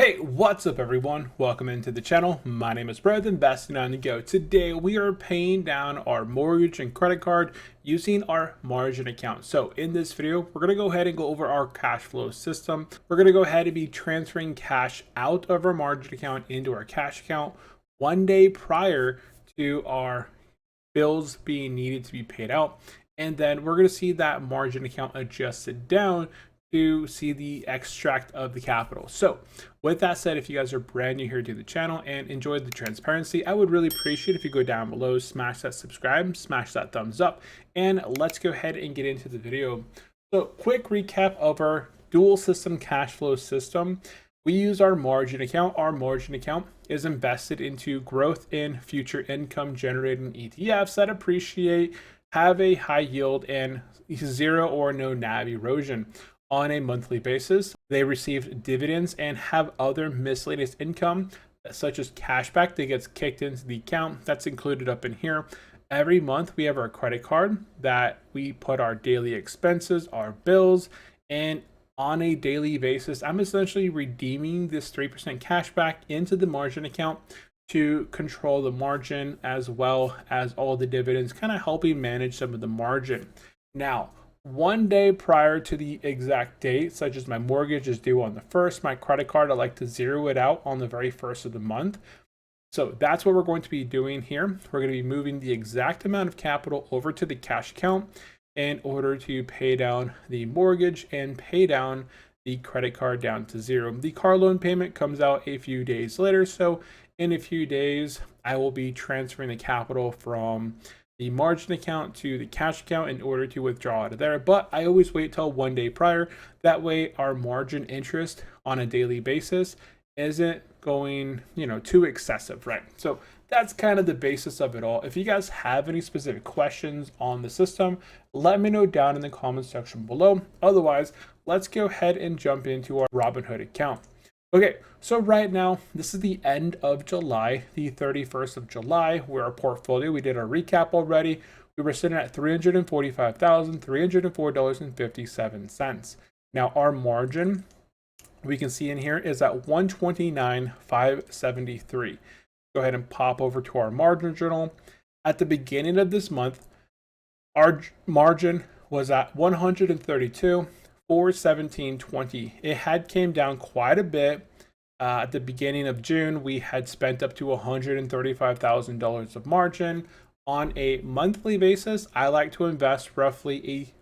Hey, what's up everyone? Welcome into the channel. My name is Brad, Investing on the Go. Today we are paying down our mortgage and credit card using our margin account. So in this video, we're going to go ahead and go over our cash flow system. We're going to go ahead and be transferring cash out of our margin account into our cash account one day prior to our bills being needed to be paid out. And then we're going to see that margin account adjusted down to see the extract of the capital. So with that said, if you guys are brand new here to the channel and enjoyed the transparency, I would really appreciate if you go down below, smash that subscribe, smash that thumbs up, and let's go ahead and get into the video. So quick recap of our dual system cash flow system. We use our margin account. Our margin account is invested into growth in future income generating ETFs that appreciate, have a high yield, and zero or no NAV erosion. On a monthly basis, they receive dividends and have other miscellaneous income such as cashback that gets kicked into the account. That's included up in here. Every month we have our credit card that we put our daily expenses, our bills, and on a daily basis, I'm essentially redeeming this 3% cashback into the margin account to control the margin as well as all the dividends, kind of helping manage some of the margin. Now, one day prior to the exact date, such as my mortgage is due on the 1st, my credit card, I like to zero it out on the very 1st of the month. So that's what we're going to be doing here. We're going to be moving the exact amount of capital over to the cash account in order to pay down the mortgage and pay down the credit card down to zero. The car loan payment comes out a few days later. So in a few days, I will be transferring the capital from the margin account to the cash account in order to withdraw out of there. But I always wait till one day prior. That way our margin interest on a daily basis isn't going, too excessive, right? So that's kind of the basis of it all. If you guys have any specific questions on the system, let me know down in the comment section below. Otherwise, let's go ahead and jump into our Robinhood account. Okay, so right now, this is the end of July, the 31st of July, where our portfolio, we did our recap already. We were sitting at $345,304.57. Now, our margin, we can see in here, is at 129,573. Go ahead and pop over to our margin journal. At the beginning of this month, our margin was at 132. 417.20. It had came down quite a bit. At the beginning of June, we had spent up to $135,000 of margin. On a monthly basis, I like to invest roughly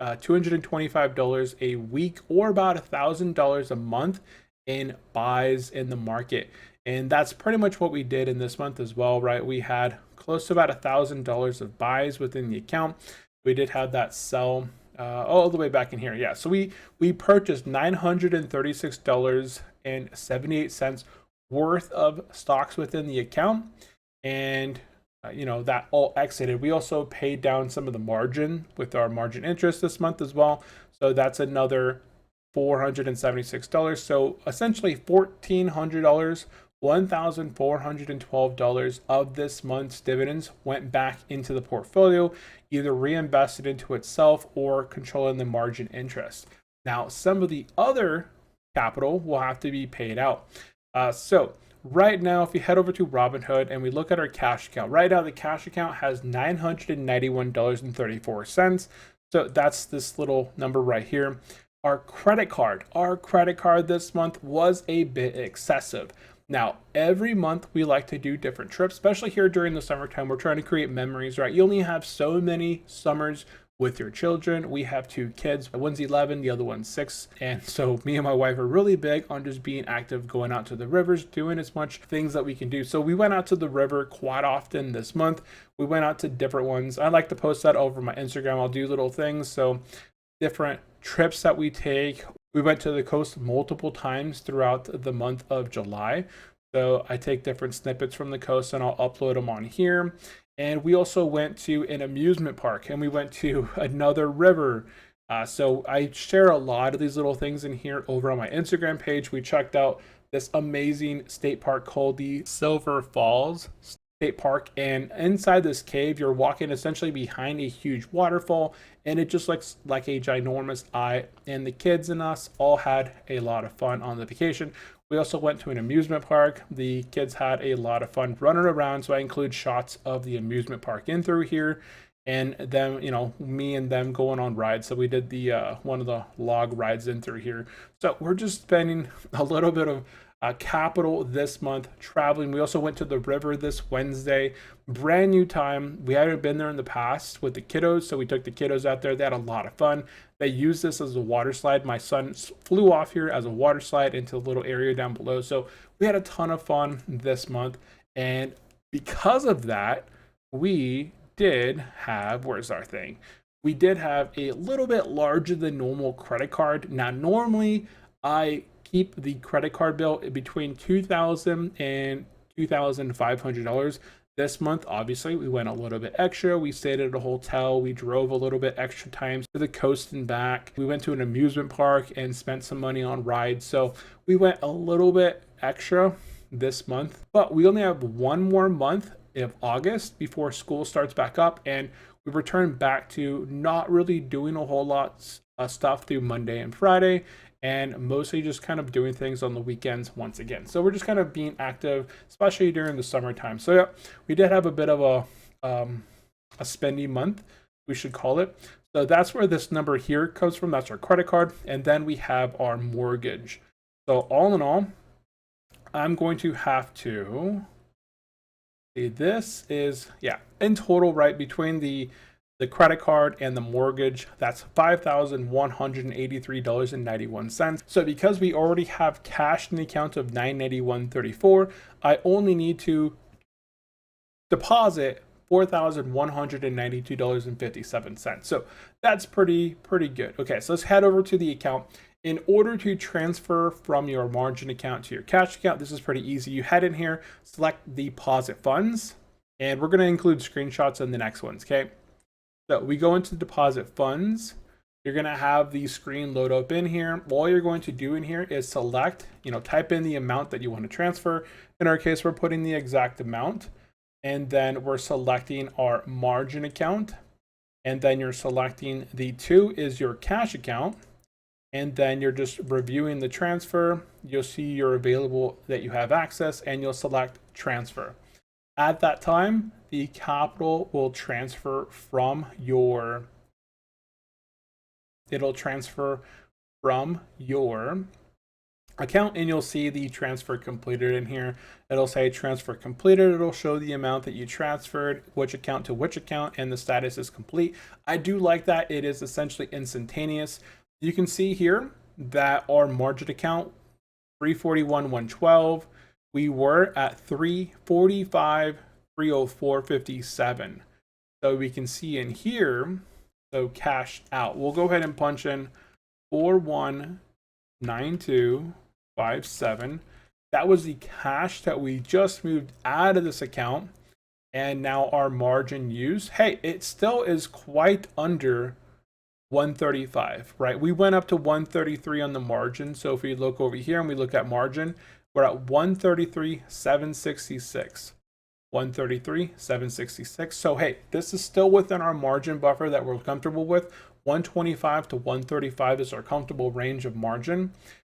$225 a week or about $1,000 a month in buys in the market. And that's pretty much what we did in this month as well, right? We had close to about $1,000 of buys within the account. We did have that sell all the way back in here. Yeah, so we purchased $936.78 worth of stocks within the account, and that all exited. We also paid down some of the margin with our margin interest this month as well, so that's another $476. So essentially $1,400, $1,412 of this month's dividends went back into the portfolio, either reinvested into itself or controlling the margin interest. Now, some of the other capital will have to be paid out. So right now, if we head over to Robinhood and we look at our cash account, right now the cash account has $991.34. So that's this little number right here. Our credit card this month was a bit excessive. Now, every month we like to do different trips, especially here during the summertime. We're trying to create memories, right? You only have so many summers with your children. We have two kids. One's 11, the other one's 6. And so me and my wife are really big on just being active, going out to the rivers, doing as much things that we can do. So we went out to the river quite often this month. We went out to different ones. I like to post that over my Instagram. I'll do little things. So different trips that we take. We went to the coast multiple times throughout the month of July. So I take different snippets from the coast and I'll upload them on here. And we also went to an amusement park and we went to another river. So I share a lot of these little things in here over on my Instagram page. We checked out this amazing state park called the Silver Falls State Park, and inside this cave you're walking essentially behind a huge waterfall, and it just looks like a ginormous eye. And the kids and us all had a lot of fun on the vacation. We also went to an amusement park. The kids had a lot of fun running around, so I include shots of the amusement park in through here, and them, me and them going on rides. So we did the one of the log rides in through here. So we're just spending a little bit of capital this month traveling. We also went to the river this Wednesday. Brand new time. We hadn't been there in the past with the kiddos, so we took the kiddos out there. They had a lot of fun. They used this as a water slide. My son flew off here as a water slide into a little area down below. So we had a ton of fun this month. And because of that, we did have, where's our thing? We did have a little bit larger than normal credit card. Now, normally I keep the credit card bill between $2,000 and $2,500. This month, obviously, we went a little bit extra. We stayed at a hotel. We drove a little bit extra times to the coast and back. We went to an amusement park and spent some money on rides. So we went a little bit extra this month, but we only have one more month of August before school starts back up, and we return back to not really doing a whole lot of stuff through Monday and Friday, and mostly just kind of doing things on the weekends once again. So we're just kind of being active, especially during the summertime. So yeah, we did have a bit of a spending month, we should call it. So that's where this number here comes from. That's our credit card. And then we have our mortgage. So all in all, I'm going to have to see, this is, yeah, in total, right, between the credit card and the mortgage, that's $5,183.91. So because we already have cash in the account of $981.34, I only need to deposit $4,192.57. So that's pretty good. Okay, so let's head over to the account. In order to transfer from your margin account to your cash account, this is pretty easy. You head in here, select deposit funds, and we're going to include screenshots in the next ones, okay? So we go into deposit funds. You're going to have the screen load up in here. All you're going to do in here is select, type in the amount that you want to transfer. In our case, we're putting the exact amount, and then we're selecting our margin account, and then you're selecting the 2 is your cash account, and then you're just reviewing the transfer. You'll see your available that you have access, and you'll select transfer. At that time, the capital will transfer from your, account, and you'll see the transfer completed in here. It'll say transfer completed. It'll show the amount that you transferred, which account to which account, and the status is complete. I do like that. It is essentially instantaneous. You can see here that our margin account, 341,112, we were at 345, 304.57. So we can see in here, so cash out. We'll go ahead and punch in 4192.57. That was the cash that we just moved out of this account. And now our margin use, hey, it still is quite under 135, right? We went up to 133 on the margin. So if we look over here and we look at margin, we're at 133,766. 133,766. So hey, this is still within our margin buffer that we're comfortable with. 125 to 135 is our comfortable range of margin.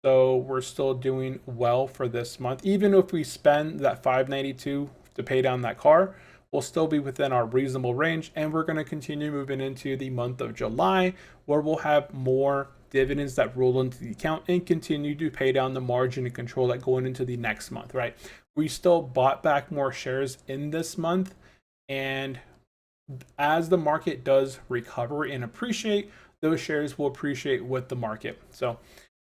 So we're still doing well for this month. Even if we spend that $592 to pay down that car, we'll still be within our reasonable range. And we're going to continue moving into the month of July, where we'll have more dividends that roll into the account and continue to pay down the margin and control that going into the next month, right? We still bought back more shares in this month, and as the market does recover and appreciate, those shares will appreciate with the market. So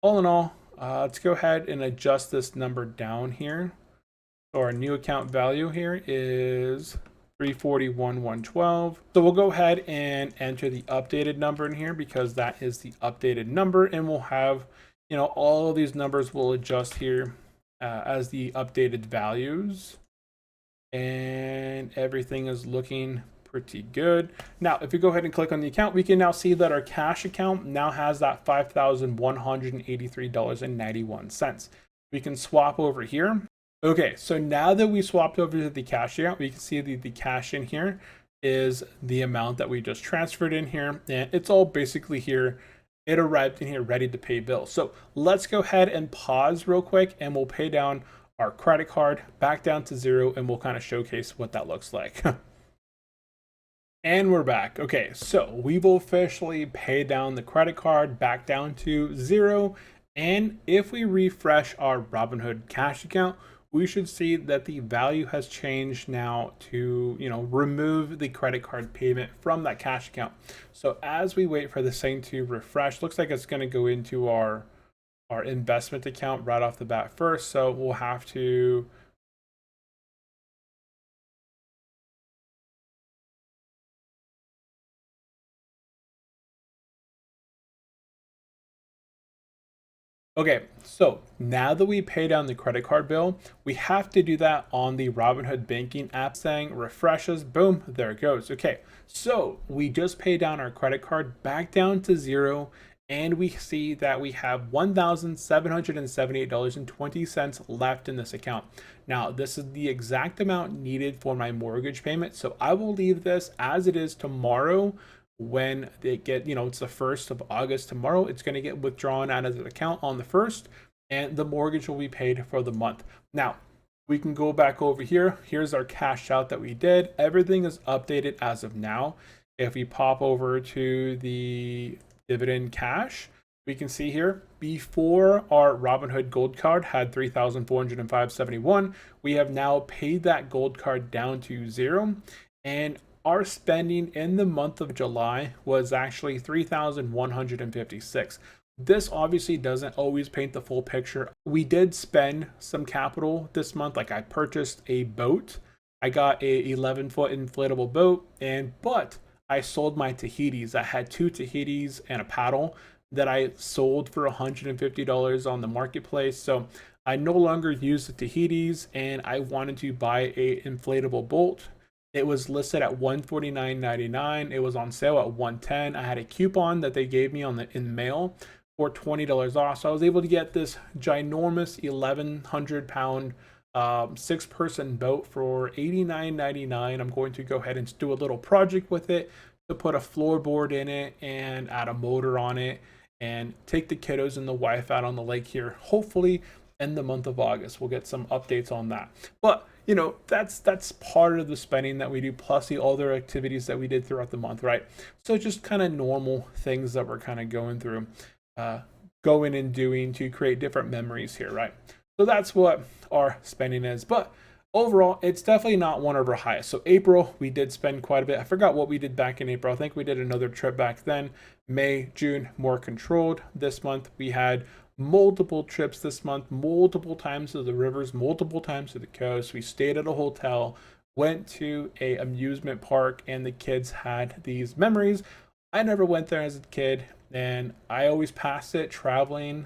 all in all, let's go ahead and adjust this number down here. So our new account value here is 341,112. So we'll go ahead and enter the updated number in here, because that is the updated number, and we'll have, all of these numbers will adjust here as the updated values, and everything is looking pretty good. Now, if you go ahead and click on the account, we can now see that our cash account now has that $5,183.91. We can swap over here. Okay, so now that we swapped over to the cash account, we can see the cash in here is the amount that we just transferred in here, and it's all basically here it arrived in here ready to pay bills. So let's go ahead and pause real quick and we'll pay down our credit card back down to 0 and we'll kind of showcase what that looks like. And we're back. Okay, so we've officially paid down the credit card back down to 0. And if we refresh our Robinhood cash account, we should see that the value has changed now to, remove the credit card payment from that cash account. So as we wait for this thing to refresh, looks like it's going to go into our investment account right off the bat first. So we'll have to Okay, so now that we pay down the credit card bill, we have to do that on the Robinhood banking app. Saying refreshes, boom, there it goes. Okay, so we just paid down our credit card back down to 0, and we see that we have $1,778.20 left in this account. Now, this is the exact amount needed for my mortgage payment, so I will leave this as it is tomorrow. When they get, it's the 1st of August tomorrow, it's going to get withdrawn out of the account on the 1st, and the mortgage will be paid for the month. Now, we can go back over here. Here's our cash out that we did. Everything is updated as of now. If we pop over to the dividend cash, we can see here before our Robinhood gold card had 3,405.71, we have now paid that gold card down to 0, and our spending in the month of July was actually 3,156. This obviously doesn't always paint the full picture. We did spend some capital this month. Like, I purchased a boat. I got a 11-foot inflatable boat, but I sold my Tahitis. I had 2 Tahitis and a paddle that I sold for $150 on the marketplace. So I no longer use the Tahitis, and I wanted to buy a inflatable boat. It was listed at $149.99. It was on sale at $110. I had a coupon that they gave me in the mail for $20 off. So I was able to get this ginormous 1,100 pound 6-person boat for $89.99. I'm going to go ahead and do a little project with it to put a floorboard in it and add a motor on it and take the kiddos and the wife out on the lake here. Hopefully in the month of August, we'll get some updates on that. But that's part of the spending that we do, plus the other activities that we did throughout the month, right? So just kind of normal things that we're kind of going through, going and doing to create different memories here, right? So that's what our spending is. But overall, it's definitely not one of our highest. So April, we did spend quite a bit. I forgot what we did back in April. I think we did another trip back then. May, June, more controlled. This month, we had multiple trips this month, multiple times to the rivers, multiple times to the coast. We stayed at a hotel, went to a amusement park, and the kids had these memories. I never went there as a kid, and I always passed it traveling,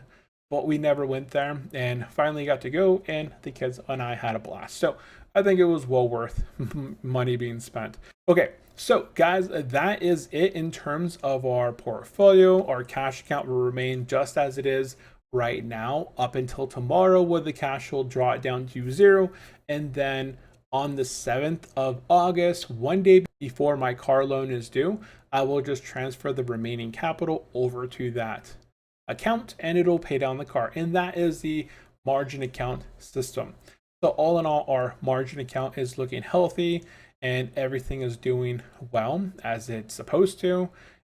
but we never went there, and finally got to go, and the kids and I had a blast. So I think it was well worth money being spent. Okay, so guys, that is it in terms of our portfolio. Our cash account will remain just as it is right now up until tomorrow, where the cash will draw it down to 0. And then on the 7th of August, one day before my car loan is due, I will just transfer the remaining capital over to that account and it'll pay down the car. And that is the margin account system. So all in all, our margin account is looking healthy and everything is doing well as it's supposed to.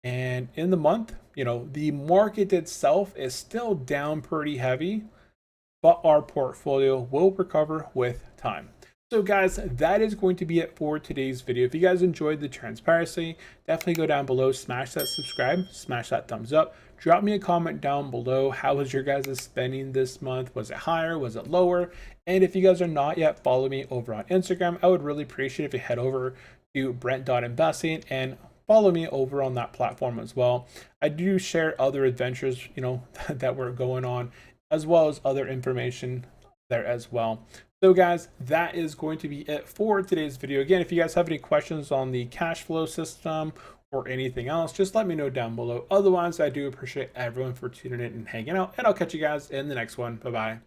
And in the month, the market itself is still down pretty heavy, but our portfolio will recover with time. So guys, that is going to be it for today's video. If you guys enjoyed the transparency, definitely go down below, smash that subscribe, smash that thumbs up, drop me a comment down below. How was your guys' spending this month? Was it higher? Was it lower? And if you guys are not yet, follow me over on Instagram. I would really appreciate if you head over to Brent.investing and follow me over on that platform as well. I do share other adventures, that we're going on, as well as other information there as well. So guys, that is going to be it for today's video. Again, if you guys have any questions on the cash flow system or anything else, just let me know down below. Otherwise, I do appreciate everyone for tuning in and hanging out, and I'll catch you guys in the next one. Bye-bye.